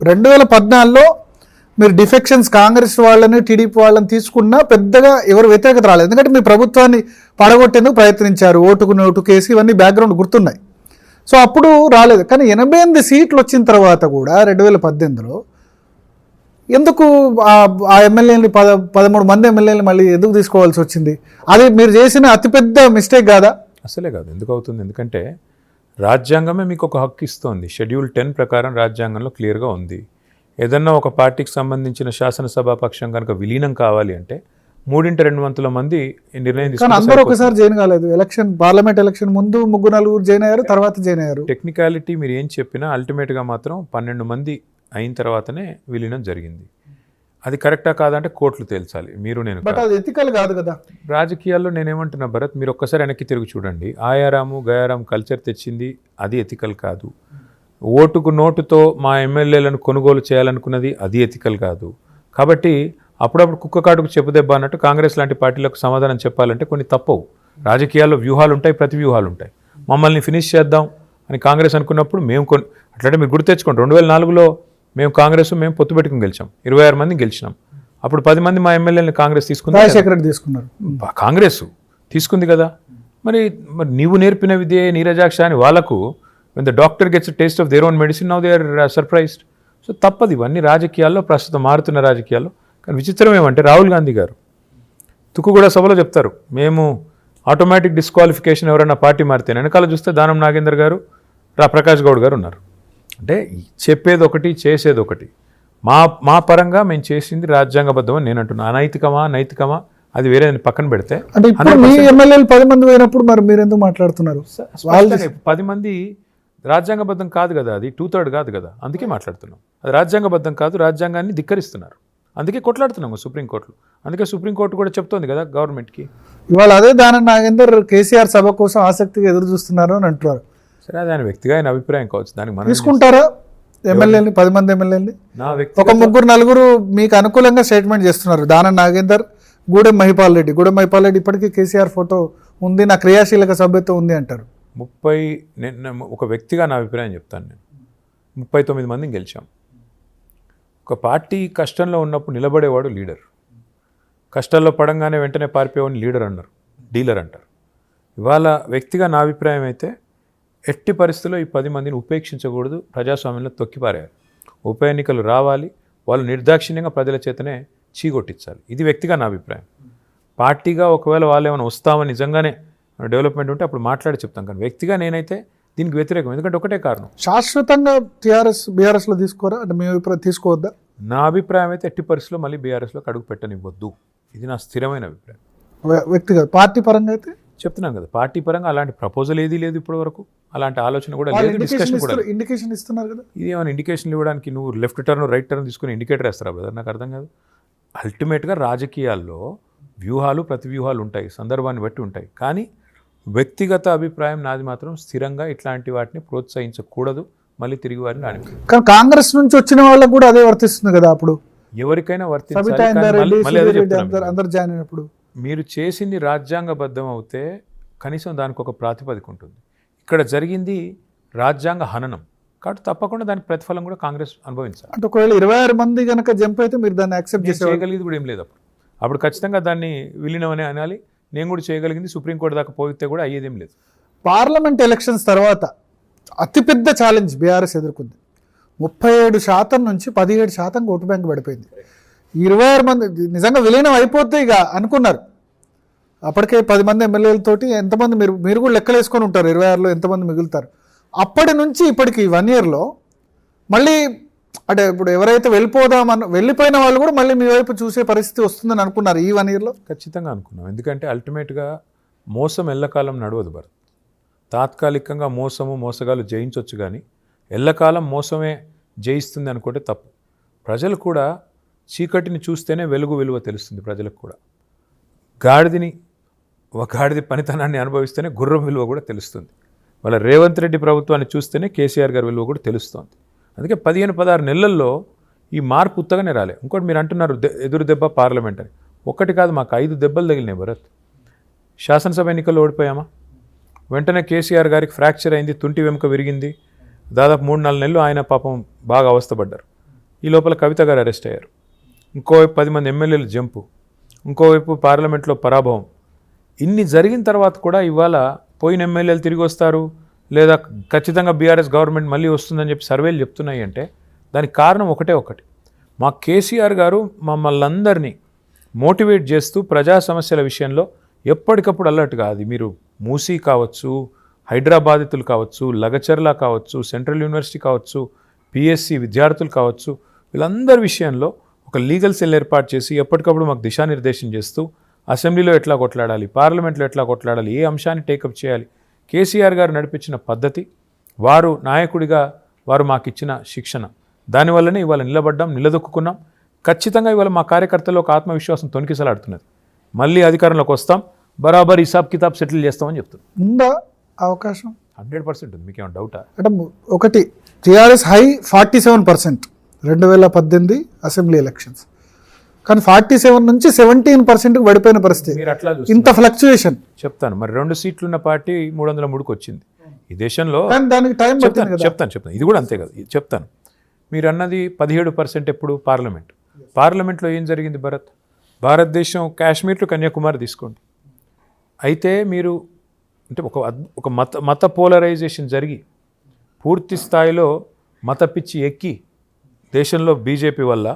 2014లో మీరు డిఫెక్షన్స్ కాంగ్రెస్ వాళ్ళని టీడీపీ వాళ్ళని తీసుకున్నా పెద్దగా ఎవరు వ్యతిరేకత రాలేదు, ఎందుకంటే మీ ప్రభుత్వాన్ని పడగొట్టేందుకు ప్రయత్నించారు, ఓటుకు నోటు కేసు ఇవన్నీ బ్యాక్గ్రౌండ్ గుర్తున్నాయి. సో అప్పుడు రాలేదు. కానీ 88 సీట్లు వచ్చిన తర్వాత కూడా 2018లో ఎందుకు ఆ ఎమ్మెల్యేని 13 మంది ఎమ్మెల్యేని మళ్ళీ ఎందుకు తీసుకోవాల్సి వచ్చింది? అది మీరు చేసిన అతిపెద్ద మిస్టేక్ కాదా? అసలే కాదు. ఎందుకు అవుతుంది? ఎందుకంటే రాజ్యాంగమే మీకు ఒక హక్కు ఇస్తోంది. షెడ్యూల్ 10 ప్రకారం రాజ్యాంగంలో క్లియర్గా ఉంది. ఏదన్నా ఒక పార్టీకి సంబంధించిన శాసనసభా పక్షం కనుక విలీనం కావాలి అంటే 3/2 మంది నిర్ణయం తీసుకుని. అందరూ ఒకసారి జాయిన్ కాలేదు. ఎలక్షన్ పార్లమెంట్ ఎలక్షన్ ముందు 3-4 జాయిన్ అయ్యారు, తర్వాత జాయిన్ అయ్యారు. టెక్నికాలిటీ మీరు ఏం చెప్పినా అల్టిమేట్గా మాత్రం 12 మంది అయిన తర్వాతనే విలీనం జరిగింది. అది కరెక్టా కాదంటే కోర్టులు తేల్చాలి, మీరు నేను. బట్ అది ఎథికల్ కాదు కదా. రాజకీయాల్లో నేనేమంటున్నా భరత్, మీరు ఒక్కసారి వెనక్కి తిరిగి చూడండి. ఆయారాము గయారాం కల్చర్ తెచ్చింది, అది ఎథికల్ కాదు. ఓటుకు నోటుతో మా ఎమ్మెల్యేలను కొనుగోలు చేయాలనుకున్నది, అది ఎథికల్ కాదు. కాబట్టి అప్పుడప్పుడు కుక్క కాటుకు చెప్పుదెబ్బ అన్నట్టు కాంగ్రెస్ లాంటి పార్టీలకు సమాధానం చెప్పాలంటే కొన్ని తప్పవు. రాజకీయాల్లో వ్యూహాలు ఉంటాయి, ప్రతి వ్యూహాలు ఉంటాయి. మమ్మల్ని ఫినిష్ చేద్దాం అని కాంగ్రెస్ అనుకున్నప్పుడు మేము అట్లంటే మీరు గుర్తు తెచ్చుకోండి, 2004లో మేము కాంగ్రెస్ పొత్తు పెట్టుకుని గెలిచాం, 26 మంది గెలిచినాం. అప్పుడు 10 మంది మా ఎమ్మెల్యేలను కాంగ్రెస్ తీసుకున్నారు, కాంగ్రెస్ తీసుకుంది కదా. మరి నీవు నేర్పిన విద్య నీరజాక్ష అని వాళ్ళకు when the doctor gets a taste of their own medicine, now they are surprised. So తప్పదు ఇవన్నీ రాజకీయాల్లో, ప్రస్తుతం మారుతున్న రాజకీయాల్లో. కానీ విచిత్రం ఏమంటే రాహుల్ గాంధీ గారు తుక్కుగూడ సభలో చెప్తారు, మేము ఆటోమేటిక్ డిస్క్వాలిఫికేషన్ ఎవరైనా పార్టీ మారితే, వెనకాల చూస్తే దానం నాగేందర్ గారు, ప్రకాష్ గౌడ్ గారు ఉన్నారు. అంటే చెప్పేది ఒకటి, చేసేది ఒకటి. మా పరంగా మేము చేసింది రాజ్యాంగబద్ధం అని నేను అంటున్నా. అనైతికమా నైతికమా అది వేరే పక్కన పెడితే, అంటే మీ ఎమ్మెల్యేలు 10 మంది పోయినప్పుడు మరి మీరు ఎందుకు మాట్లాడుతున్నారు? 10 మంది రాజ్యాంగబద్ధం కాదు కదా, అది 2/3 కాదు కదా, అందుకే మాట్లాడుతున్నాం. అది రాజ్యాంగబద్ధం కాదు, రాజ్యాంగాన్ని ధిక్కరిస్తున్నారు, అందుకే కొట్లాడుతున్నాము సుప్రీంకోర్టులో. అందుకే సుప్రీంకోర్టు కూడా చెప్తోంది కదా గవర్నమెంట్కి. ఇవాళ అదే దానం నాగేందర్ కేసీఆర్ సభ కోసం ఆసక్తిగా ఎదురు చూస్తున్నారు అని అంటున్నారు. సరే, అది ఆయన వ్యక్తిగా ఆయన అభిప్రాయం కావచ్చు, దానికి మనం తీసుకుంటారా ఎమ్మెల్యేని? 10 మంది ఎమ్మెల్యేని ఒక 3-4 మీకు అనుకూలంగా స్టేట్మెంట్ చేస్తున్నారు. దానం నాగేందర్, గూడెం మహిపాల్ రెడ్డి ఇప్పటికీ కేసీఆర్ ఫోటో ఉంది, నా క్రియాశీలక సభ్యత్వం ఉంది అంటారు. ఒక వ్యక్తిగా నా అభిప్రాయం చెప్తాను. నేను 39 మందిని గెలిచాం. ఒక పార్టీ కష్టంలో ఉన్నప్పుడు నిలబడేవాడు లీడర్, కష్టాల్లో పడంగానే వెంటనే పారిపోయేవాడిని డీలర్ అంటారు. ఇవాళ వ్యక్తిగా నా అభిప్రాయం అయితే ఎట్టి పరిస్థితుల్లో ఈ 10 మందిని ఉపేక్షించకూడదు, ప్రజాస్వామ్యంలో తొక్కిపారేయాలి. ఉప ఎన్నికలు రావాలి, వాళ్ళు నిర్దాక్షిణ్యంగా ప్రజల చేతనే చీగొట్టించాలి. ఇది వ్యక్తిగా నా అభిప్రాయం. పార్టీగా ఒకవేళ వాళ్ళు ఏమైనా వస్తామని నిజంగానే డెవలప్మెంట్ ఉంటే అప్పుడు మాట్లాడి చెప్తాం. కానీ వ్యక్తిగా నేనైతే దీనికి వ్యతిరేకం. ఎందుకంటే ఒకటే కారణం, శాశ్వతంగా బీఆర్ఎస్లో తీసుకోరా అంటే మీ అభిప్రాయం తీసుకోవద్దా? నా అభిప్రాయం అయితే ఎట్టి పరిస్థితుల్లో మళ్ళీ బీఆర్ఎస్లోకి అడుగు పెట్టనివ్వద్దు, ఇది నా స్థిరమైన అభిప్రాయం. వ్యక్తిగా పార్టీ పరంగా అయితే చెప్తున్నాను కదా, పార్టీ పరంగా అలాంటి ప్రపోజల్ ఏదీ లేదు ఇప్పటి వరకు, అలాంటి ఆలోచన కూడా లేదు, డిస్కషన్ కూడా. ఇండికేషన్ ఇస్తున్నారు కదా, ఇది ఏమైనా ఇండికేషన్ ఇవ్వడానికి నువ్వు లెఫ్ట్ టర్న్ రైట్ టర్న్ తీసుకుని ఇండికేటర్ వేస్తారా బ్రదర్? నాకు అర్థం కాదు. అల్టిమేట్గా రాజకీయాల్లో వ్యూహాలు ప్రతి వ్యూహాలు ఉంటాయి, సందర్భాన్ని బట్టి ఉంటాయి. కానీ వ్యక్తిగత అభిప్రాయం నాది మాత్రం స్థిరంగా ఇట్లాంటి వాటిని ప్రోత్సహించకూడదు, మళ్ళీ తిరిగి వారిని రానివ్వకూడదు. కానీ కాంగ్రెస్ నుంచి వచ్చిన వాళ్ళకు కూడా అదే వర్తిస్తుంది కదా, అప్పుడు ఎవరికైనా వర్తించాలి. మీరు చేసింది రాజ్యాంగబద్ధం అవుతే కనీసం దానికి ఒక ప్రాతిపదిక ఉంటుంది. ఇక్కడ జరిగింది రాజ్యాంగ హననం కాబట్టి తప్పకుండా దానికి ప్రతిఫలం కూడా కాంగ్రెస్ అనుభవించాలి. అంటే ఒకవేళ 26 మంది కనుక జంప్ అయితే మీరు దాన్ని యాక్సెప్ట్ చేయగలిగేది కూడా ఏం లేదు. అప్పుడు ఖచ్చితంగా దాన్ని విలీనం అనే అనాలి. నేను కూడా చేయగలిగింది, సుప్రీంకోర్టు దాకా పోతే కూడా అయ్యేదేం లేదు. పార్లమెంట్ ఎలక్షన్స్ తర్వాత అతిపెద్ద ఛాలెంజ్ బీఆర్ఎస్ ఎదుర్కొంది. 37% నుంచి 17% ఓటు బ్యాంక్ పడిపోయింది. 26 మంది నిజంగా విలీనం అయిపోతే ఇక అనుకున్నారు. అప్పటికే 10 మంది ఎమ్మెల్యేలతోటి ఎంతమంది మీరు కూడా లెక్కలేసుకొని ఉంటారు, 26లో ఎంతమంది మిగులుతారు. అప్పటి నుంచి ఇప్పటికి 1 yearలో మళ్ళీ అంటే ఇప్పుడు ఎవరైతే వెళ్ళిపోయిన వాళ్ళు కూడా మళ్ళీ మీ వైపు చూసే పరిస్థితి వస్తుందని అనుకున్నారు ఈ 1 yearలో? ఖచ్చితంగా అనుకున్నాం. ఎందుకంటే అల్టిమేట్గా మోసం ఎల్లకాలం నడవదు భరత్. తాత్కాలికంగా మోసగాలు జయించవచ్చు, కానీ ఎల్లకాలం మోసమే జయిస్తుంది అనుకుంటే తప్పు. ప్రజలు కూడా చీకటిని చూస్తేనే వెలుగు విలువ తెలుస్తుంది. ప్రజలకు కూడా గాడిది పనితనాన్ని అనుభవిస్తేనే గుర్రం విలువ కూడా తెలుస్తుంది. వాళ్ళ రేవంత్ రెడ్డి ప్రభుత్వాన్ని చూస్తేనే కేసీఆర్ గారి విలువ కూడా తెలుస్తుంది. అందుకే 15-16 నెలల్లో ఈ మార్పు ఉత్తగానే రాలే. ఇంకోటి మీరు అంటున్నారు ఎదురు దెబ్బ పార్లమెంట్ అని. ఒక్కటి కాదు, మాకు 5 దెబ్బలు తగిలినాయి భరత్. శాసనసభ ఎన్నికల్లో ఓడిపోయామా, వెంటనే కేసీఆర్ గారికి ఫ్రాక్చర్ అయింది, తుంటి వెముక విరిగింది. దాదాపు 3-4 నెలలు ఆయన పాపం బాగా అవస్థపడ్డారు. ఈ లోపల కవిత గారు అరెస్ట్ అయ్యారు, ఇంకోవైపు 10 మంది ఎమ్మెల్యేలు జంపు, ఇంకోవైపు పార్లమెంట్లో పరాభవం. ఇన్ని జరిగిన తర్వాత కూడా ఇవాళ పోయిన ఎమ్మెల్యేలు తిరిగి వస్తారు లేదా ఖచ్చితంగా బీఆర్ఎస్ గవర్నమెంట్ మళ్ళీ వస్తుందని చెప్పి సర్వేలు చెప్తున్నాయి అంటే దానికి కారణం ఒకటి. మా కేసీఆర్ గారు మమ్మల్ని అందరినీ మోటివేట్ చేస్తూ ప్రజా సమస్యల విషయంలో ఎప్పటికప్పుడు అలర్ట్గా, అది మీరు మూసీ కావచ్చు, హైదరాబాదితులు కావచ్చు, లగచర్ల కావచ్చు, సెంట్రల్ యూనివర్సిటీ కావచ్చు, పిఎస్సి విద్యార్థులు కావచ్చు, వీళ్ళందరి విషయంలో ఒక లీగల్ సెల్ ఏర్పాటు చేసి ఎప్పటికప్పుడు మాకు దిశానిర్దేశం చేస్తూ అసెంబ్లీలో ఎట్లా కొట్లాడాలి, పార్లమెంట్లో ఎట్లా కొట్లాడాలి, ఏ అంశాన్ని టేకప్ చేయాలి, కేసీఆర్ గారు నడిపించిన పద్ధతి, వారు నాయకుడిగా వారు మాకు ఇచ్చిన శిక్షణ, దానివల్లనే ఇవాళ నిలబడ్డాం, నిలదొక్కున్నాం. ఖచ్చితంగా ఇవాళ మా కార్యకర్తల్లో ఒక ఆత్మవిశ్వాసం తొణికిసలాడుతున్నది. మళ్ళీ అధికారంలోకి వస్తాం, బరాబర్ హిసాబ్ కితాబ్ సెటిల్ చేస్తామని చెప్తున్నాం. ఉందా అవకాశం? 100% ఉంది. మీకేమైనా డౌటా? అంటే ఒకటి టీఆర్ఎస్ హై 47% 2018 అసెంబ్లీ ఎలక్షన్స్, కానీ 47 నుంచి 17%కి పడిపోయిన పరిస్థితి. మీరు అట్లా ఇంత ఫ్లక్చుయేషన్ చెప్తాను. మరి 2 సీట్లున్న పార్టీ 303కి వచ్చింది ఈ దేశంలో. కానీ దానికి టైం పడుతుంది. చెప్తాను ఇది కూడా అంతే కదా, చెప్తాను. మీరు అన్నది 17% ఎప్పుడు పార్లమెంట్లో ఏం జరిగింది భరత్? భారతదేశం కాశ్మీర్ టు కన్యాకుమారి తీసుకోండి. అయితే మీరు అంటే ఒక మత పోలరైజేషన్ జరిగి పూర్తి స్థాయిలో మత పిచ్చి ఎక్కి దేశంలో బీజేపీ వల్ల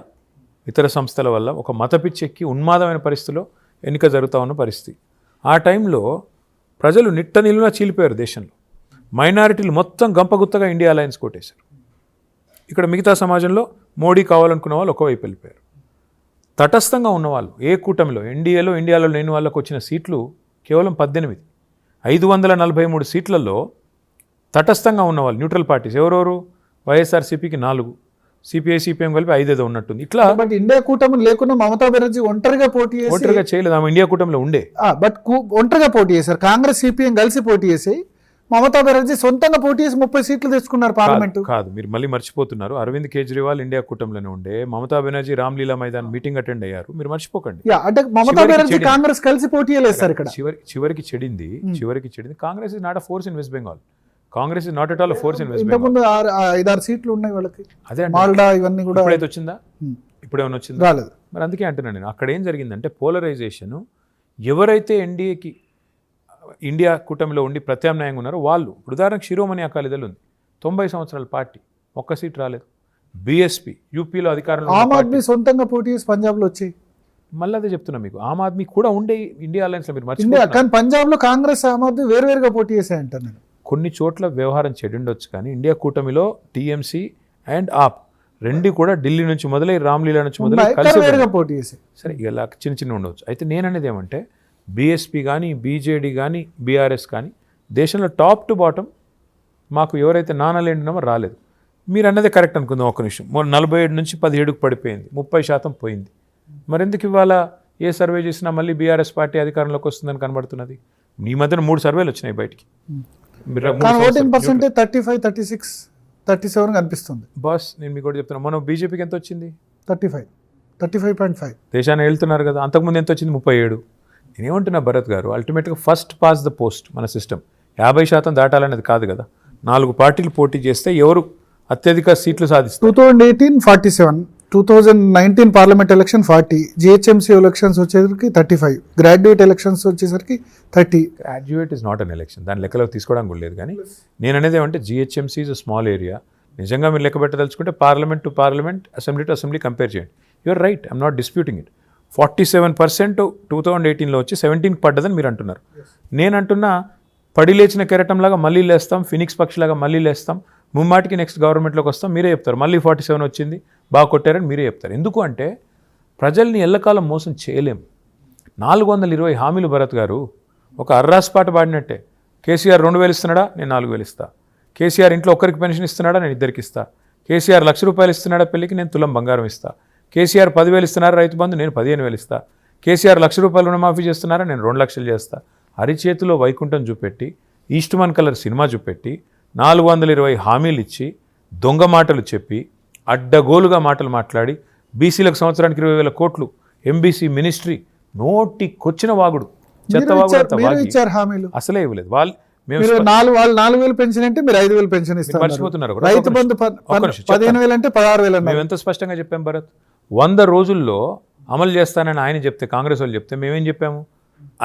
ఇతర సంస్థల వల్ల ఒక మత పిచ్చి ఎక్కి ఉన్మాదమైన పరిస్థితిలో ఎన్నిక జరుగుతూ ఉన్న పరిస్థితి. ఆ టైంలో ప్రజలు నిట్ట నిలువునా చీలిపోయారు. దేశంలో మైనారిటీలు మొత్తం గంపగుత్తగా ఇండియా అలయన్స్ కొట్టేశారు. ఇక్కడ మిగతా సమాజంలో మోడీ కావాలనుకున్న వాళ్ళు ఒకవైపు వెళ్ళిపోయారు. తటస్థంగా ఉన్నవాళ్ళు ఏ కూటమిలో ఇండియాలో లేని వాళ్ళకు వచ్చిన సీట్లు కేవలం 18. 543 సీట్లలో తటస్థంగా ఉన్నవాళ్ళు న్యూట్రల్ పార్టీస్ ఎవరెవరు? వైఎస్ఆర్సీపీకి 4, సిపిఐ సిపిఎం కలిపి 5 ఏదో ఉన్నట్టుంది. ఇట్లా బట్ ఇండియా కూటమి లేకుండా మమతా బెనర్జీ ఒంటరిగా చేయలేదు. ఆమె ఇండియా కూటమిలో ఉండే, బట్ ఒంటరిగా పోటీ చేశారు. కాంగ్రెస్ సిపిఎం కలిసి పోటీ చేసి మమతా బెనర్జీ సొంతంగా పోటీ చేసి 30 సీట్లు తెచ్చుకున్నారు పార్లమెంటు. కాదు, మీరు మళ్ళీ మర్చిపోతున్నారు. అరవింద్ కేజ్రీవాల్ ఇండియా కూటమిలోనే ఉండే, మమతా బెనర్జీ రామ్లీలా మైదాన్ మీటింగ్ అటెండ్ అయ్యారు. మీరు మర్చిపోకండి. అంటే మమతా బెనర్జీ కాంగ్రెస్ కలిసి పోటీ చేస్తారు. ఇక్కడ చివరికి చెడింది. Congress is not a force in West Bengal. Congress is not at all force in West Bengal. ఇంతకుముందు 6 సీట్లు ఉన్నాయి వాళ్ళకి. అదే మాల్డా ఇవన్నీ కూడా. ఇప్పుడైతే వచ్చిందా? ఇప్పుడేమైనా వచ్చిందా? రాలేదు. మరి అందుకే అంటున్నాను నేను, అక్కడ ఏం జరిగిందంటే పోలరైజేషన్. ఎవరైతే ఇండియా కూటమిలో ఉండి ప్రత్యామ్నాయంగా ఉన్నారో వాళ్ళు, ఉదాహరణకు శిరోమణి అకాలీదళ్ ఉంది, 90 సంవత్సరాల పార్టీ, ఒక్క సీట్ రాలేదు. బీఎస్పీ యూపీలో అధికారంలో, ఆమ్ ఆద్మీ సొంతంగా పోటీ చేసి పంజాబ్లో వచ్చాయి. మళ్ళీ అదే చెప్తున్నా మీకు, ఆమ్ ఆద్మీ కూడా ఉండే ఇండియా అలయన్స్లో. మీరు మర్చిపోయారు. కానీ పంజాబ్లో కాంగ్రెస్ ఆమ్ ఆద్మీ వేరువేరుగా పోటీ చేశాయంట. నేను కొన్ని చోట్ల వ్యవహారం చెడిండొచ్చు, కానీ ఇండియా కూటమిలో టీఎంసీ అండ్ ఆప్ రెండు కూడా ఢిల్లీ నుంచి మొదలై రామ్లీలా నుంచి మొదలై కలిసి పోటీ చేశాయి. సరే, ఇలా చిన్న ఉండవచ్చు. అయితే నేను అనేది ఏమంటే బీఎస్పీ కానీ బీజేడీ కానీ బీఆర్ఎస్ కానీ దేశంలో టాప్ టు బాటం మాకు ఎవరైతే నానలేండినామో రాలేదు. మీరు అన్నదే కరెక్ట్ అనుకుందాం. ఒక నిమిషం, 47 నుంచి 17కు పడిపోయింది, 30% పోయింది. మరెందుకు ఇవాళ ఏ సర్వే చేసినా మళ్ళీ బీఆర్ఎస్ పార్టీ అధికారంలోకి వస్తుందని కనబడుతున్నది? ఈ మధ్యన 3 సర్వేలు వచ్చినాయి బయటికి. ఓటింగ్ పర్సెంటేజ్ 35, 36, 37 కనిపిస్తుంది. బాస్, నేను మీకు కూడా చెప్తున్నా, మనం బీజేపీకి ఎంత వచ్చింది? 35.5. దేశాన్ని వెళ్తున్నారు కదా. అంతకుముందు ఎంత వచ్చింది? 37. నేనేమంటున్నా భరత్ గారు, అల్టిమేట్గా ఫస్ట్ పాస్ ద పోస్ట్ మన సిస్టమ్. 50% దాటాలనేది కాదు కదా. 4 పార్టీలు పోటీ చేస్తే ఎవరు అత్యధిక సీట్లు సాధిస్తారు? 2018 47, 2019 పార్లమెంట్ ఎలక్షన్ 40, జిహెచ్ఎంసీ ఎలక్షన్స్ వచ్చేసరికి 35, గ్రాడ్యుయేట్ ఎలక్షన్స్ వచ్చేసరికి 30. Graduate is not an election, దాని లెక్కలోకి తీసుకోవడానికి కూడా లేదు. కానీ నేను అనేది ఏమంటే జిహెచ్ఎంసీ ఇస్ స్మాల్ ఏరియా. నిజంగా మీరు లెక్క పెట్టదలుచుకుంటే parliament to parliament, assembly to assembly compare చేయండి. You're right, I'm not disputing it. 47% 2018లో వచ్చి 17కి పడ్డదని మీరు అంటున్నారు. నేను అంటున్నా, పడి లేచిన కెరటంలాగా మళ్ళీ లేస్తాం, ఫినిక్స్ పక్షిలాగా మళ్ళీ లేస్తాం, ముమ్మాటికి నెక్స్ట్ గవర్నమెంట్లోకి వస్తాం. మీరే చెప్తారు మళ్ళీ 47 వచ్చింది, బాగా కొట్టారని మీరే చెప్తారు. ఎందుకు అంటే ప్రజల్ని ఎల్లకాలం మోసం చేయలేం. 420 హామీలు భరత్ గారు ఒక అర్రాస్ పాట పాడినట్టే. కేసీఆర్ 2000 ఇస్తున్నాడా, నేను 4000 ఇస్తా. కేసీఆర్ ఇంట్లో ఒక్కరికి పెన్షన్ ఇస్తున్నాడా, నేను 2కి ఇస్తా. కేసీఆర్ ₹1,00,000 ఇస్తున్నాడా పెళ్ళికి, నేను తులం బంగారం ఇస్తా. కేసీఆర్ 10,000 ఇస్తున్నారా రైతు బంధు, నేను 15,000 ఇస్తా. కేసీఆర్ ₹1,00,000 రుణమాఫీ చేస్తున్నారా, నేను 2 లక్షలు చేస్తా. అరిచేతిలో వైకుంఠం చూపెట్టి, ఈస్ట్మన్ కలర్ సినిమా చూపెట్టి, 420 హామీలు ఇచ్చి, దొంగ మాటలు చెప్పి, అడ్డగోలుగా మాటలు మాట్లాడి, బీసీలకు సంవత్సరానికి 20,000 కోట్లు, ఎంబీసీ మినిస్ట్రీ, నోటికొచ్చిన వాగుడు, చెత్త వాగుడు. అసలే ఇవ్వలేదు వాళ్ళు. మేము మీరు వాళ్ళు 4,000 పెన్షన్ అంటే మీరు 5,000 పెన్షన్ ఇస్తారు. మర్చిపోతున్నారు కూడా. రైతు బంధు 15,000 అంటే 16,000 మేము ఎంత స్పష్టంగా చెప్పాం భరత్, 100 రోజుల్లో అమలు చేస్తానని ఆయన చెప్తే, కాంగ్రెస్ వాళ్ళు చెప్తే మేమేం చెప్పాము,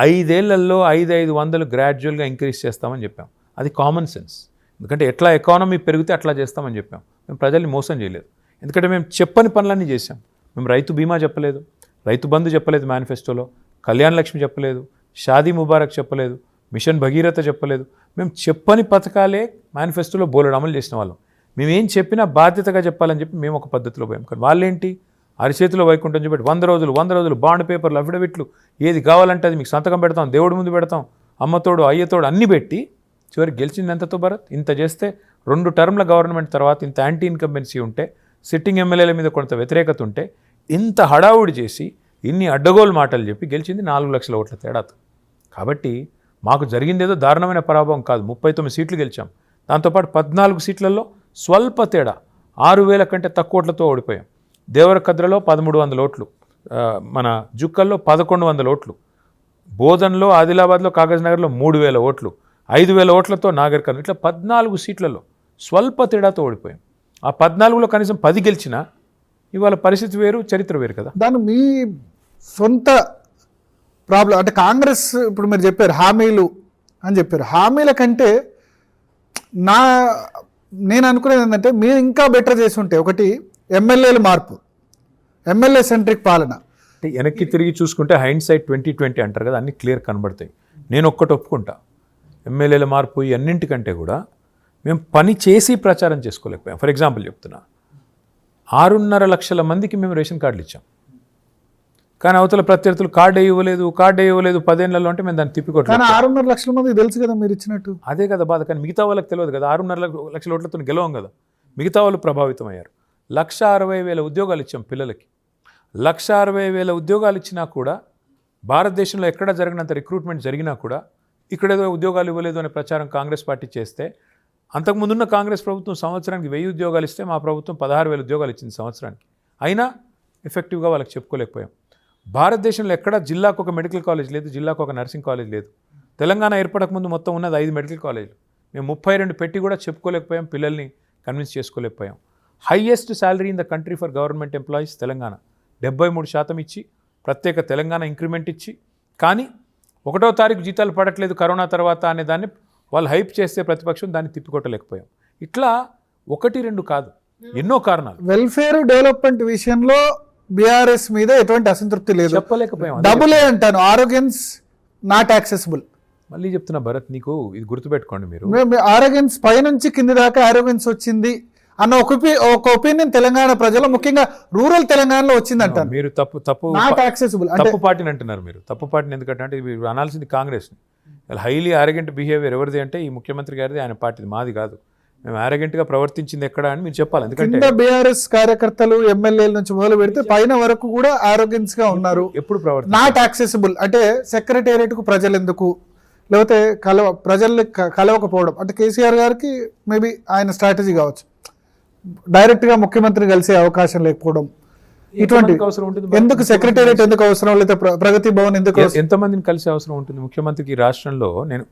5 ఏళ్లలో 500 గ్రాడ్యువల్గా ఇంక్రీజ్ చేస్తామని చెప్పాం. అది కామన్ సెన్స్. ఎందుకంటే ఎట్లా ఎకానమీ పెరిగితే అట్లా చేస్తామని చెప్పాం. మేము ప్రజల్ని మోసం చేయలేదు. ఎందుకంటే మేము చెప్పని పనులన్నీ చేశాం. మేము రైతు బీమా చెప్పలేదు, రైతు బంధు చెప్పలేదు మేనిఫెస్టోలో, కళ్యాణ లక్ష్మి చెప్పలేదు, షాదీ ముబారక్ చెప్పలేదు, మిషన్ భగీరథ చెప్పలేదు. మేము చెప్పని పథకాలే మేనిఫెస్టోలో బోలెడు అమలు చేసిన వాళ్ళం. మేమేం చెప్పినా బాధ్యతగా చెప్పాలని చెప్పి మేము ఒక పద్ధతిలో పోయాం. కానీ వాళ్ళేంటి, అరిచేతిలో వైకుంఠం చెప్పి 100 రోజులు బాండ్ పేపర్లు, అఫిడవిట్లు, ఏది కావాలంటే అది మీకు సంతకం పెడతాం, దేవుడి ముందు పెడతాం, అమ్మతోడు అయ్యతోడు అన్నీ పెట్టి చివరికి గెలిచింది ఎంతతో భరత్? ఇంత చేస్తే 2 టర్మ్ల గవర్నమెంట్ తర్వాత ఇంత యాంటీ ఇన్కంబెన్సీ ఉంటే, సిట్టింగ్ ఎమ్మెల్యేల మీద కొంత వ్యతిరేకత ఉంటే, ఇంత హడావుడి చేసి ఇన్ని అడ్డగోలు మాటలు చెప్పి గెలిచింది 4 లక్షల ఓట్ల తేడాతో. కాబట్టి మాకు జరిగిందేదో దారుణమైన పరాభవం కాదు. 39 సీట్లు గెలిచాం. దాంతోపాటు 14 సీట్లలో స్వల్ప తేడా 6,000 కంటే తక్కువ ఓట్లతో ఓడిపోయాం. దేవరకద్రలో 1,300 ఓట్లు, మన జుక్కల్లో 1,100 ఓట్లు, బోధన్లో, ఆదిలాబాద్లో, కాగజ్నగర్లో 3,000 ఓట్లు, 5,000 ఓట్లతో నాగర్ కర్నూలు, ఇట్లా 14 సీట్లలో స్వల్ప తేడాతో ఓడిపోయాం. ఆ 14లో కనీసం 10 గెలిచినా ఇవాళ పరిస్థితి వేరు, చరిత్ర వేరు కదా. దాని మీ సొంత ప్రాబ్లం అంటే కాంగ్రెస్ ఇప్పుడు మీరు చెప్పారు హామీలు అని చెప్పారు. హామీల కంటే నేను అనుకునేది ఏంటంటే మీరు ఇంకా బెటర్ చేసి ఉంటే, ఒకటి ఎమ్మెల్యేల మార్పు, ఎమ్మెల్యే సెంట్రిక్ పాలన. అంటే వెనక్కి తిరిగి చూసుకుంటే హైండ్సైట్ 2020 అంటారు కదా, అన్నీ క్లియర్ కనబడతాయి. నేను ఒక్కటి ఒప్పుకుంటా, ఎమ్మెల్యేల మార్పు ఈ అన్నింటికంటే కూడా మేము పని చేసి ప్రచారం చేసుకోలేకపోయాం. ఫర్ ఎగ్జాంపుల్ చెప్తున్నా, 6.5 లక్షల మందికి మేము రేషన్ కార్డులు ఇచ్చాం. కానీ అవతల ప్రత్యర్థులు కార్డు ఇవ్వలేదు 10 ఏళ్లలో అంటే మేము దాన్ని తిప్పికొట్టాం. 6.5 లక్షల మందికి తెలుసు కదా మీరు ఇచ్చినట్టు. అదే కదా బాధ. కానీ మిగతా వాళ్ళకి తెలియదు కదా. 6.5 లక్షల ఓట్లతో గెలవం కదా. మిగతా వాళ్ళు ప్రభావితం అయ్యారు. 1,60,000 ఉద్యోగాలు ఇచ్చాం పిల్లలకి. 1,60,000 ఉద్యోగాలు ఇచ్చినా కూడా, భారతదేశంలో ఎక్కడ జరిగినంత రిక్రూట్మెంట్ జరిగినా కూడా ఇక్కడేదో ఉద్యోగాలు ఇవ్వలేదు అనే ప్రచారం కాంగ్రెస్ పార్టీ చేస్తే, అంతకుముందున్న కాంగ్రెస్ ప్రభుత్వం సంవత్సరానికి 1000 ఉద్యోగాలు ఇస్తే మా ప్రభుత్వం 16,000 ఉద్యోగాలు ఇచ్చింది సంవత్సరానికి. అయినా ఎఫెక్టివ్గా వాళ్ళకి చెప్పుకోలేకపోయాం. భారతదేశంలో ఎక్కడ జిల్లాకు ఒక మెడికల్ కాలేజ్ లేదు, జిల్లాకు ఒక నర్సింగ్ కాలేజ్ లేదు. తెలంగాణ ఏర్పడక ముందు మొత్తం ఉన్నది 5 మెడికల్ కాలేజీలు. మేము 32 పెట్టి కూడా చెప్పుకోలేకపోయాం, పిల్లల్ని కన్విన్స్ చేసుకోలేకపోయాం. Highest salary in the country for government employees Telangana, 73% ఇచ్చి, ప్రత్యేక తెలంగాణ ఇంక్రిమెంట్ ఇచ్చి, కానీ 1వ తారీఖు జీతాలు పడట్లేదు కరోనా తర్వాత అనే దాన్ని వాళ్ళు హైప్ చేస్తే ప్రతిపక్షం దాన్ని తిప్పికొట్టలేకపోయాం. ఇట్లా 1-2 కాదు, ఎన్నో కారణాలు. వెల్ఫేర్ డెవలప్మెంట్ విషయంలో బీఆర్ఎస్ మీద ఎటువంటి అసంతృప్తి లేదు, చెప్పలేకపోయాం. డబులే అంటాను, ఆరోగెన్స్ నాట్ యాక్సెసిబుల్. మళ్ళీ చెప్తున్నా భరత్, నీకు ఇది గుర్తుపెట్టుకోండి. మీరు ఆరోగెన్స్ పైనుంచి కింది దాకా ఆరోగెన్స్ వచ్చింది అన్న ఒక ఒపీనియన్ తెలంగాణ ప్రజలు, ముఖ్యంగా రూరల్ తెలంగాణలో వచ్చింది అంటారు. మీరు తప్పు నాట్ యాక్సెసిబుల్ తప్పు పార్టీని అంటున్నారు. మీరు తప్పు పార్టీని ఎందుకంటే అంటే మీరు అనాల్సింది కాంగ్రెస్ని. హైలీ ఆరోగెంట్ బిహేవియర్ ఎవరిది అంటే ఈ ముఖ్యమంత్రి గారిది, ఆయన పార్టీది, మాది కాదు. మేము ఆరోగెంట్గా ప్రవర్తించింది ఎక్కడ అని మీరు చెప్పాలి. ఎందుకంటే బీఆర్ఎస్ కార్యకర్తలు ఎమ్మెల్యేల నుంచి మొదలు పెడితే పైన వరకు కూడా ఆరోగెన్స్ గా ఉన్నారు. ఎప్పుడు ప్రవర్తి నాట్ యాక్సెసిబుల్ అంటే సెక్రటేరియట్ కు ప్రజలు ఎందుకు, లేకపోతే ప్రజల్ని కలవకపోవడం అంటే కేసీఆర్ గారికి మేబీ ఆయన స్ట్రాటజీ కావచ్చు. డైరెక్ట్ గా ముఖ్యమంత్రి కలిసే అవకాశం లేకపోవడం, ఇటువంటి ఎందుకు సెక్రటేరియట్ ఎందుకు అవసరం, లేదా ప్రగతి భవన్ ఎందుకు, ఎంతమందిని కలిసే అవసరం ఉంటుంది ముఖ్యమంత్రికి? రాష్ట్రంలో నేను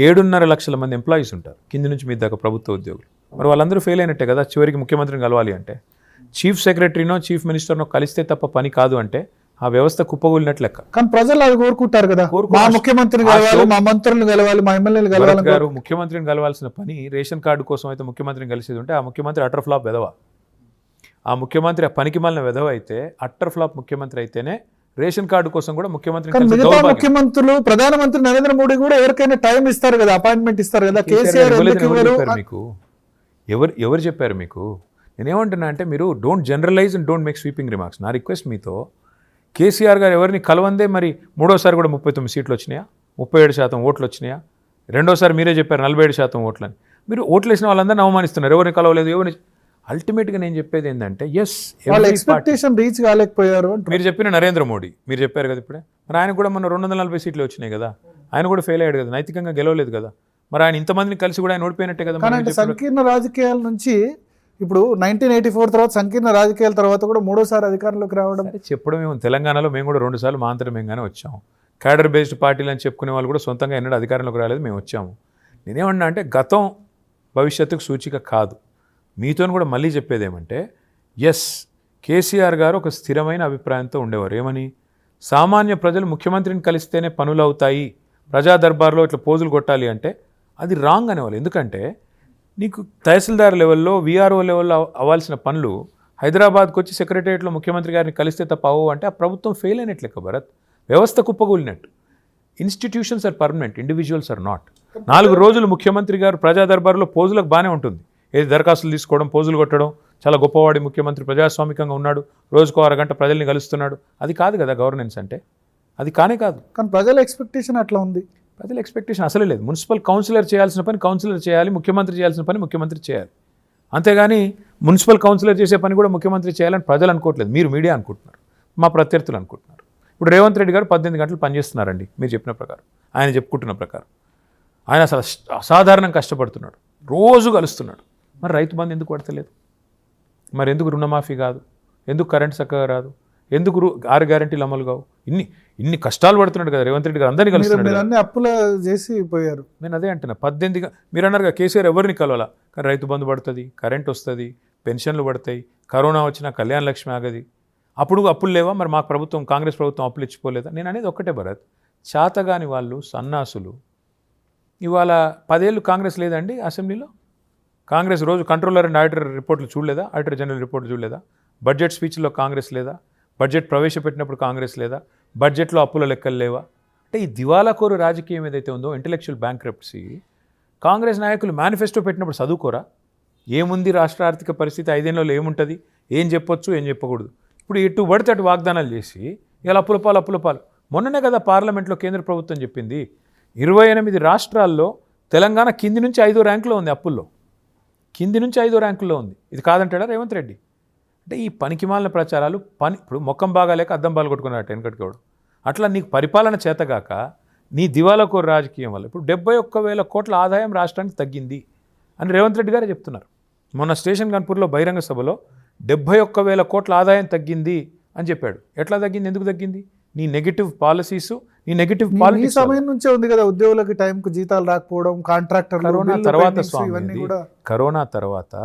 7.5 లక్షల మంది ఎంప్లాయీస్ ఉంటారు, కింది నుంచి మీ దాకా ప్రభుత్వ ఉద్యోగులు. మరి వాళ్ళందరూ ఫెయిల్ అయినట్టే కదా. చివరికి ముఖ్యమంత్రిని కలవాలి అంటే చీఫ్ సెక్రటరీనో చీఫ్ మినిస్టర్నో కలిస్తే తప్ప పని కాదు అంటే ఆ వ్యవస్థ కుప్పగూలినట్లు లెక్క. కానీ ప్రజలు అది కోరుకుంటారు కదా, మా ముఖ్యమంత్రిని కలవాలి, మా మంత్రులను కలవాలి, మా ఎమ్మెల్యేలు కలవాలి. గారు ముఖ్యమంత్రిని కలవాల్సిన పని రేషన్ కార్డు కోసం అయితే ముఖ్యమంత్రిని కలిసేది ఉంటే ఆ ముఖ్యమంత్రి అటర్ ఫ్లాప్ వెధవ. ఆ ముఖ్యమంత్రి పనికి మాలిన వెధవ అయితే, అట్టర్ ఫ్లాప్ ముఖ్యమంత్రి అయితేనే రేషన్ కార్డు కోసం కూడా ముఖ్యమంత్రి. మిగతా ముఖ్యమంత్రులు, ప్రధానమంత్రి నరేంద్ర మోడీ కూడా ఎవరికైనా టైం ఇస్తారు కదా, అపాయింట్మెంట్ ఇస్తారు కదా. కేసీఆర్ మీకు ఎవరు చెప్పారు మీకు? నేనేమంటున్నా అంటే మీరు don't generalize and don't make sweeping remarks. నా రిక్వెస్ట్ మీతో, కేసీఆర్ గారు ఎవరిని కలవందే మరి 3వసారి కూడా 39 సీట్లు వచ్చినాయా, 37% ఓట్లు వచ్చినాయా? 2వసారి మీరే చెప్పారు 47% ఓట్లని. మీరు ఓట్లు వేసిన వాళ్ళందరినీ అవమానిస్తున్నారు. ఎవరిని కలవలేదు, ఎవరిని. అల్టిమేట్గా నేను చెప్పేది ఏంటంటే, ఎస్ ఎక్స్పెక్టేషన్ రీచ్ కాలేకపోయారు. మీరు చెప్పిన నరేంద్ర మోడీ మీరు చెప్పారు కదా ఇప్పుడే, మరి ఆయన కూడా మొన్న 240 సీట్లు వచ్చినాయి కదా, ఆయన కూడా ఫెయిల్ అయ్యాడు కదా, నైతికంగా గెలవలేదు కదా. మరి ఆయన ఇంతమందిని కలిసి కూడా ఆయన ఓడిపోయినట్టే కదా. సంకీర్ణ రాజకీయాల నుంచి ఇప్పుడు 1984 తర్వాత సంకీర్ణ రాజకీయాల తర్వాత కూడా 3వసారి అధికారంలోకి రావడం చెప్పడం ఏమో. తెలంగాణలో మేము కూడా 2 సార్లు మా అంతరం మేంగానే వచ్చాం. క్యాడర్ బేస్డ్ పార్టీలు అని చెప్పుకునే వాళ్ళు కూడా సొంతంగా ఎన్నడూ అధికారంలోకి రాలేదు, మేము వచ్చాము. నేనేమన్నా అంటే గతం భవిష్యత్తుకు సూచిక కాదు. మీతో కూడా మళ్ళీ చెప్పేది ఏమంటే, ఎస్, కేసీఆర్ గారు ఒక స్థిరమైన అభిప్రాయంతో ఉండేవారు. ఏమని? సామాన్య ప్రజలు ముఖ్యమంత్రిని కలిస్తేనే పనులు అవుతాయి, ప్రజా దర్బార్లో ఇట్లా పోజులు కొట్టాలి అంటే అది రాంగ్ అనేవాళ్ళు. ఎందుకంటే నీకు తహసీల్దార్ లెవెల్లో, వీఆర్ఓ లెవెల్లో అవ్వాల్సిన పనులు హైదరాబాద్కి వచ్చి సెక్రటరియట్లో ముఖ్యమంత్రి గారిని కలిస్తే తప్ప అవ్వవు అంటే ఆ ప్రభుత్వం ఫెయిల్ అయినట్లే భరత్. వ్యవస్థ కుప్పగూలినట్టు. Institutions are permanent, individuals are not. 4 రోజులు ముఖ్యమంత్రి గారు ప్రజా దర్బార్లో పోజులకు బాగానే ఉంటుంది. ఏది దరఖాస్తులు తీసుకోవడం, పోజులు కొట్టడం, చాలా గొప్పవాడి ముఖ్యమంత్రి, ప్రజాస్వామికంగా ఉన్నాడు, రోజుకో అరగంట ప్రజల్ని కలుస్తున్నాడు. అది కాదు కదా గవర్నెన్స్ అంటే. అది కానే కాదు. కానీ ప్రజల ఎక్స్పెక్టేషన్ అట్లా ఉంది. ప్రజల ఎక్స్పెక్టేషన్ అసలే లేదు. మున్సిపల్ కౌన్సిలర్ చేయాల్సిన పని కౌన్సిలర్ చేయాలి, ముఖ్యమంత్రి చేయాల్సిన పని ముఖ్యమంత్రి చేయాలి. అంతేగాని మున్సిపల్ కౌన్సిలర్ చేసే పని కూడా ముఖ్యమంత్రి చేయాలని ప్రజలు అనుకోవట్లేదు. మీరు మీడియా అనుకుంటున్నారు, మా ప్రత్యర్థులు అనుకుంటున్నారు. ఇప్పుడు రేవంత్ రెడ్డి గారు 18 గంటలు పనిచేస్తున్నారండి మీరు చెప్పిన ప్రకారం, ఆయన చెప్పుకుంటున్న ప్రకారం. ఆయన అసలు అసాధారణంగా కష్టపడుతున్నాడు, రోజు కలుస్తున్నాడు. మరి రైతు బంధు ఎందుకు పడతలేదు? మరి ఎందుకు రుణమాఫీ కాదు? ఎందుకు కరెంట్ చక్కగా రాదు? ఎందుకు 6 గ్యారెంటీలు అమలు కావు? ఇన్ని కష్టాలు పడుతున్నాడు కదా రేవంత్ రెడ్డి గారు, అందరినీ కలుస్తున్నాడు. అన్ని అప్పుల చేసి పోయారు. నేను అదే అంటున్నా. 18 మీరు అన్నారుగా కేసీఆర్ ఎవరిని కలవాలా? కానీ రైతు బంధు పడుతుంది, కరెంట్ వస్తుంది, పెన్షన్లు పడతాయి, కరోనా వచ్చినా కళ్యాణ లక్ష్మి ఆగది. అప్పుడు అప్పులు లేవా? మరి మాకు ప్రభుత్వం, కాంగ్రెస్ ప్రభుత్వం అప్పులు ఇచ్చిపోలేదా? నేను అనేది ఒక్కటే భరత్, చాతగాని వాళ్ళు, సన్నాసులు. ఇవాళ 10 ఏళ్ళు కాంగ్రెస్ లేదండి అసెంబ్లీలో. కాంగ్రెస్ రోజు కంట్రోలర్ అండ్ ఆడిటర్ రిపోర్ట్లు చూడలేదా? ఆడిటర్ జనరల్ రిపోర్ట్లు చూడలేదా? బడ్జెట్ స్పీచ్లో కాంగ్రెస్ లేదా? బడ్జెట్ ప్రవేశపెట్టినప్పుడు కాంగ్రెస్ లేదా? బడ్జెట్లో అప్పుల లెక్కలు లేవా? అంటే ఈ దివాలాకోరు రాజకీయం ఏదైతే ఉందో, ఇంటెలెక్చువల్ బ్యాంక్రప్సీ, కాంగ్రెస్ నాయకులు మేనిఫెస్టో పెట్టినప్పుడు చదువుకోరా? ఏముంది రాష్ట్ర ఆర్థిక పరిస్థితి, 5 ఏళ్ళలో ఏముంటుంది, ఏం చెప్పొచ్చు, ఏం చెప్పకూడదు. ఇప్పుడు ఎటు పడితే అటు వాగ్దానాలు చేసి ఇలా అప్పులపాలు. మొన్ననే కదా పార్లమెంట్లో కేంద్ర ప్రభుత్వం చెప్పింది, 28 రాష్ట్రాల్లో తెలంగాణ కింది నుంచి 5వ ర్యాంకులో ఉంది, అప్పుల్లో కింది నుంచి 5వ ర్యాంకుల్లో ఉంది. ఇది కాదంటాడా రేవంత్ రెడ్డి? అంటే ఈ పనికిమాలిన ప్రచారాలు, ఇప్పుడు మొక్కం బాగాలేక అద్దం బాలు కొట్టుకున్నాడు వెనకటికోడు. అట్లా నీకు పరిపాలన చేతగాక నీ దివాలాకోరు రాజకీయం వల్ల ఇప్పుడు 71,000 కోట్ల ఆదాయం రాష్ట్రానికి తగ్గింది అని రేవంత్ రెడ్డి గారే చెప్తున్నారు. మొన్న స్టేషన్ గన్పూర్లో బహిరంగ సభలో 71,000 కోట్ల ఆదాయం తగ్గింది అని చెప్పాడు. ఎట్లా తగ్గింది? ఎందుకు తగ్గింది? నీ నెగిటివ్ పాలసీస్, నీ నెగిటివ్ పాలిటిక్స్. సమయం నుంచే ఉంది కదా ఉద్యోగులకి టైంకు జీతాలు రాకపోవడం, కాంట్రాక్టర్లు. కరోనా తర్వాత స్వామి, కరోనా తర్వాత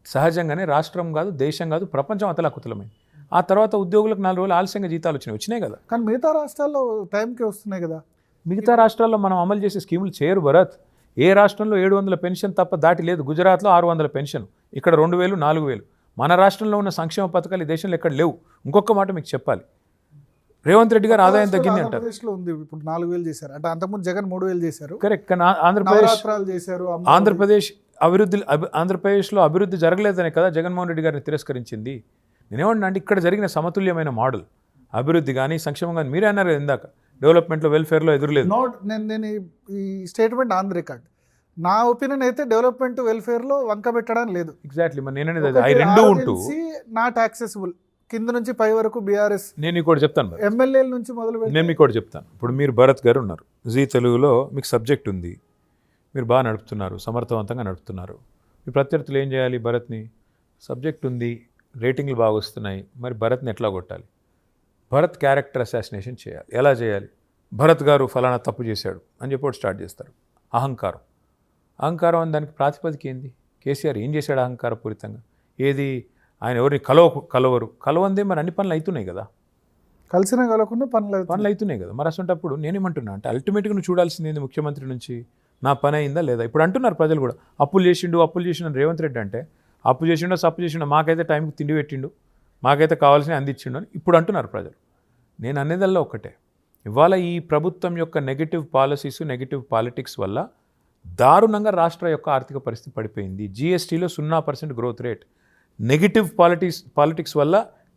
సహజంగానే రాష్ట్రం కాదు, దేశం కాదు, ప్రపంచం అతలాకుతలమైంది. ఆ తర్వాత ఉద్యోగులకు 4 రోజులు ఆలస్యంగా జీతాలు వచ్చినాయి కదా. కానీ మిగతా రాష్ట్రాల్లో టైంకే వస్తున్నాయి కదా. మిగతా రాష్ట్రాల్లో మనం అమలు చేసే స్కీములు చేయరు భరత్. ఏ రాష్ట్రంలో 700 పెన్షన్ తప్ప దాటి లేదు. గుజరాత్లో 600 పెన్షన్, ఇక్కడ 2,000, 4,000. మన రాష్ట్రంలో ఉన్న సంక్షేమ పథకాలు ఈ దేశంలో ఎక్కడ లేవు. ఇంకొక మాట మీకు చెప్పాలి, రేవంత్ రెడ్డి గారు ఆదాయం తగ్గింది అంటారు. ఆంధ్రప్రదేశ్లో ఉంది ఇప్పుడు 4,000 చేశారు, అంటే అంతకుముందు జగన్ 3,000 చేశారు. కరెక్ట్. కానీ ఆంధ్రప్రదేశ్లో అభివృద్ధి జరగలేదనే కదా జగన్మోహన్ రెడ్డి గారిని తిరస్కరించింది. నేనేమన్నా అంటే ఇక్కడ జరిగిన సమతుల్యమైన మోడల్ అభివృద్ధి కానీ సంక్షేమం కానీ, మీరే అన్నారు ఇందాక, డెవలప్మెంట్లో, వెల్ఫేర్లో ఎదురులేదు. నేను ఈ స్టేట్మెంట్ ఆన్ రికార్డ్, నా ఒపీనియన్ అయితే డెవలప్మెంట్ వెల్ఫేర్లో వంక పెట్టడం లేదు. ఎగ్జాక్ట్లీ. మరి నేననేది అవి రెండు ఉంటూ నాట్ యాక్సెసిబుల్, కింద నుంచి పై వరకు బీఆర్ఎస్. నేను ఇంకోటి చెప్తాను, ఎమ్మెల్యేల నుంచి మొదలు నేను మీకు ఒకటి చెప్తాను. ఇప్పుడు మీరు భరత్ గారు ఉన్నారు, జీ తెలుగులో మీకు సబ్జెక్ట్ ఉంది, మీరు బాగా నడుపుతున్నారు, సమర్థవంతంగా నడుపుతున్నారు. మీ ప్రత్యర్థులు ఏం చేయాలి? భరత్ని, సబ్జెక్ట్ ఉంది, రేటింగ్లు బాగా వస్తున్నాయి, మరి భరత్ని ఎట్లా కొట్టాలి? భరత్ క్యారెక్టర్ అసాసినేషన్ చేయాలి. ఎలా చేయాలి? భరత్ గారు ఫలానా తప్పు చేశాడు అని చెప్పి స్టార్ట్ చేస్తారు. అహంకారం అని దానికి ప్రాతిపదిక ఏంది? కేసీఆర్ ఏం చేశాడు అహంకారపూరితంగా? ఏది? ఆయన ఎవరిని కలవందే మరి అన్ని పనులు అవుతున్నాయి కదా, కలిసినా కలవకుండా పనులు అవుతున్నాయి కదా. మరి అసంటప్పుడు నేనేమంటున్నా అంటే, అల్టిమేట్గా నువ్వు చూడాల్సింది ఏంది? ముఖ్యమంత్రి నుంచి నా పని అయిందా లేదా? ఇప్పుడు అంటున్నారు ప్రజలు కూడా, అప్పులు చేసిండు అని రేవంత్ రెడ్డి అంటే, అప్పు చేసిండో సప్పు చేసిండో, మాకైతే టైంకి తిండి పెట్టిండు, మాకైతే కావాల్సిన అందించిండు అని ఇప్పుడు అంటున్నారు ప్రజలు. నేను అనేదల్లా ఒకటే, ఇవాళ ఈ ప్రభుత్వం యొక్క నెగిటివ్ పాలసీస్, నెగిటివ్ పాలిటిక్స్ వల్ల దారుణంగా రాష్ట్ర యొక్క ఆర్థిక పరిస్థితి పడిపోయింది. జీఎస్టీలో 0% గ్రోత్ రేట్, నెగిటివ్ పాలిటిక్స్ వల్ల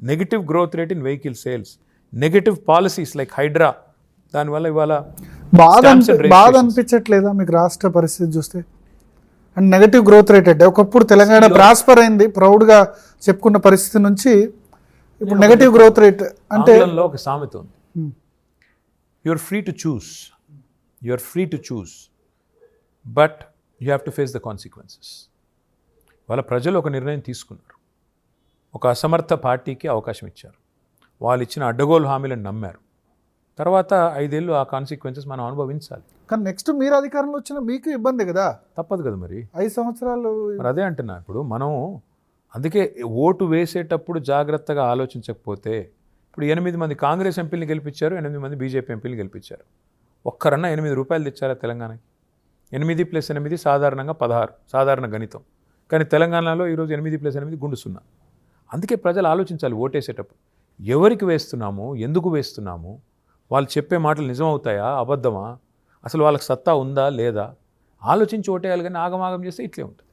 negative growth rate in vehicle sales, negative policies like HYDRAA, దానివల్ల ఇవాళ బాధ అనిపించట్లేదా మీకు రాష్ట్ర పరిస్థితి చూస్తే? అండ్ నెగటివ్ గ్రోత్ రేట్ అంటే ఒకప్పుడు తెలంగాణ ప్రాస్పర్ అయింది, ప్రౌడ్గా చెప్పుకున్న పరిస్థితి నుంచి ఇప్పుడు నెగటివ్ గ్రోత్ రేట్ అంటే. ఒక సామెత ఉంది, you're free to choose but you have to face the consequences. వాళ్ళ ప్రజలు ఒక నిర్ణయం తీసుకున్నారు, ఒక అసమర్థ పార్టీకి అవకాశం ఇచ్చారు, వాళ్ళు ఇచ్చిన అడ్డగోలు హామీలను నమ్మారు, తర్వాత 5 ఏళ్ళు ఆ కాన్సిక్వెన్సెస్ మనం అనుభవించాలి. కానీ నెక్స్ట్ మీరు అధికారంలో వచ్చిన మీకు ఇబ్బంది కదా, తప్పదు కదా మరి. 5 సంవత్సరాలు. మరి అదే అంటున్నా, ఇప్పుడు మనం అందుకే ఓటు వేసేటప్పుడు జాగ్రత్తగా ఆలోచించకపోతే, ఇప్పుడు 8 మంది కాంగ్రెస్ ఎంపీని గెలిపించారు, 8 మంది బీజేపీ ఎంపీని గెలిపించారు. ఒక్కరన్నా 8 రూపాయలు తెచ్చారా తెలంగాణకి? 8 + 8 సాధారణంగా 16, సాధారణ గణితం. కానీ తెలంగాణలో ఈరోజు 8 + 8 గుండు 0. అందుకే ప్రజలు ఆలోచించాలి ఓటేసేటప్పుడు, ఎవరికి వేస్తున్నాము, ఎందుకు వేస్తున్నాము, వాళ్ళు చెప్పే మాటలు నిజమవుతాయా అబద్ధమా, అసలు వాళ్ళకి సత్తా ఉందా లేదా ఆలోచించి ఓటేయాలి. కానీ ఆగమాగం చేస్తే ఇట్లే ఉంటుంది.